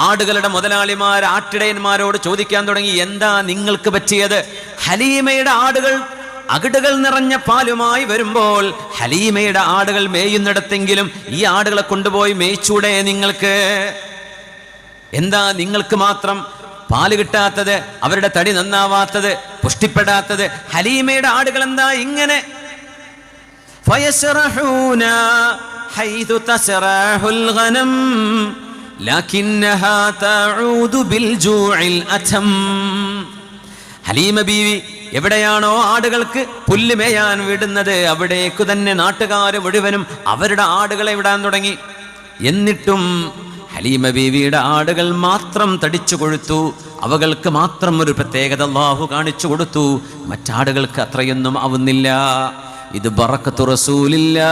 ആടുകളുടെ മുതലാളിമാർ ആട്ടിടയന്മാരോട് ചോദിക്കാൻ തുടങ്ങി, എന്താ നിങ്ങൾക്ക് പറ്റിയത്? ഹലീമയുടെ ആടുകൾ അകിടുകൾ നിറഞ്ഞ പാലുമായി വരുമ്പോൾ ഹലീമയുടെ ആടുകൾ മേയുന്നിടത്തെങ്കിലും ഈ ആടുകളെ കൊണ്ടുപോയി മേയിച്ചൂടെ നിങ്ങൾക്ക്? എന്താ നിങ്ങൾക്ക് മാത്രം പാല് കിട്ടാത്തത്, അവരുടെ തടി നന്നാവാത്തത്, പുഷ്ടിപ്പെടാത്തത്? ഹലീമയുടെ ആടുകൾ എന്താ ഇങ്ങനെ? ഫയസ്റഹൂന ഹൈതു തസ്റഹുൽ ഗനം ലകിന്നഹാ തഊദു ബിൽ ജൂഇൽ അഥം. ഹലീമ ബീവി എവിടെയാണോ ആടുകൾക്ക് പുല്ല് മേയാൻ വിടുന്നത് അവിടേക്ക് തന്നെ നാട്ടുകാർ മുഴുവനും അവരുടെ ആടുകളെ വിടാൻ തുടങ്ങി. എന്നിട്ടും ഹലീമ ബീവിയുടെ ആടുകൾ മാത്രം തടിച്ചു കൊഴുത്തു. അവകൾക്ക് മാത്രം ഒരു പ്രത്യേകത അല്ലാഹു കാണിച്ചു കൊടുത്തു, മറ്റാടുകൾക്ക് അത്രയൊന്നും ആവുന്നില്ല. ഇത് ബറക്കത്തു റസൂലില്ലാഹ്,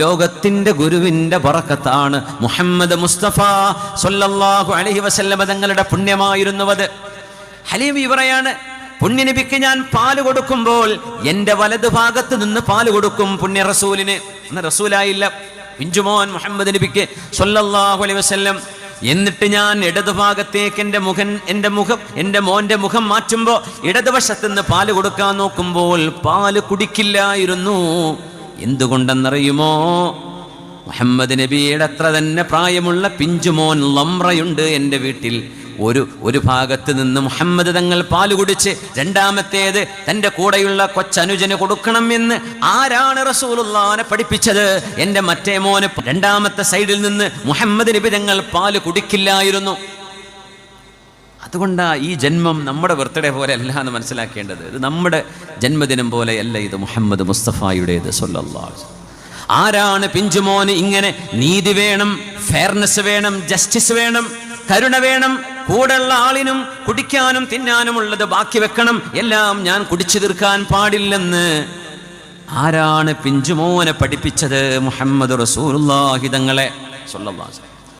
ലോകത്തിന്റെ ഗുരുവിന്റെ ബറക്കത്താണ്. മുഹമ്മദ് മുസ്തഫ സ്വല്ലല്ലാഹു അലൈഹി വസല്ലം തങ്ങളുടെ പുണ്യമായിരുന്നുവത്. ഹലീം പറയാണ്, പുണ്യനബിക്ക് ഞാൻ പാല് കൊടുക്കുമ്പോൾ എൻ്റെ വലതു ഭാഗത്ത് നിന്ന് പാല് കൊടുക്കും പുണ്യ റസൂലിന്. എന്ന റസൂലായില്ല, പിഞ്ചുമോൻ മുഹമ്മദ് നബിക്ക് സ്വല്ലല്ലാഹു അലൈഹി വസല്ലം. എന്നിട്ട് ഞാൻ ഇടതുഭാഗത്തേക്ക് എൻ്റെ മോന്റെ മുഖം മാറ്റുമ്പോൾ ഇടതുവശത്ത് നിന്ന് പാല് കൊടുക്കാൻ നോക്കുമ്പോൾ പാല് കുടിക്കില്ലായിരുന്നു. എന്തുകൊണ്ടെന്നറിയുമോ? മുഹമ്മദ് നബിയുടെ അത്ര തന്നെ പ്രായമുള്ള പിഞ്ചുമോൻ ലംറയുണ്ട് എൻ്റെ വീട്ടിൽ. ഒരു ഭാഗത്ത് നിന്ന് മുഹമ്മദ് തങ്ങൾ പാല് കുടിച്ച് രണ്ടാമത്തേത് തൻ്റെ കൂടെയുള്ള കൊച്ചനുജന് കൊടുക്കണം എന്ന് ആരാണ് റസൂലുള്ളാഹിനെ പഠിപ്പിച്ചത്? എൻ്റെ മറ്റേ മോന് രണ്ടാമത്തെ സൈഡിൽ നിന്ന് മുഹമ്മദ് നബി തങ്ങൾ പാല് കുടിക്കില്ലായിരുന്നു. അതുകൊണ്ടാ ഈ ജന്മം നമ്മുടെ ബർത്ത്ഡേ പോലെ അല്ല എന്ന് മനസ്സിലാക്കേണ്ടത്. ഇത് നമ്മുടെ ജന്മദിനം പോലെയല്ല, ഇത് മുഹമ്മദ് മുസ്തഫായുടേത് സ്വല്ലല്ലാഹു അലൈഹി വസല്ലം. ആരാണ് പിഞ്ചുമോന് ഇങ്ങനെ നീതി വേണം, ഫെയർനെസ് വേണം, ജസ്റ്റിസ് വേണം, കരുണ വേണം, കൂടെയുള്ള ആളിനും കുടിക്കാനും തിന്നാനും ഉള്ളത് ബാക്കി വെക്കണം, എല്ലാം ഞാൻ കുടിച്ചു തീർക്കാൻ പാടില്ലെന്ന് ആരാണ് പിഞ്ചുമോനെ പഠിപ്പിച്ചത്? മുഹമ്മദ് റസൂലുള്ളാഹി തങ്ങളെ സ്വല്ലല്ലാഹു അലൈഹി വസല്ലം.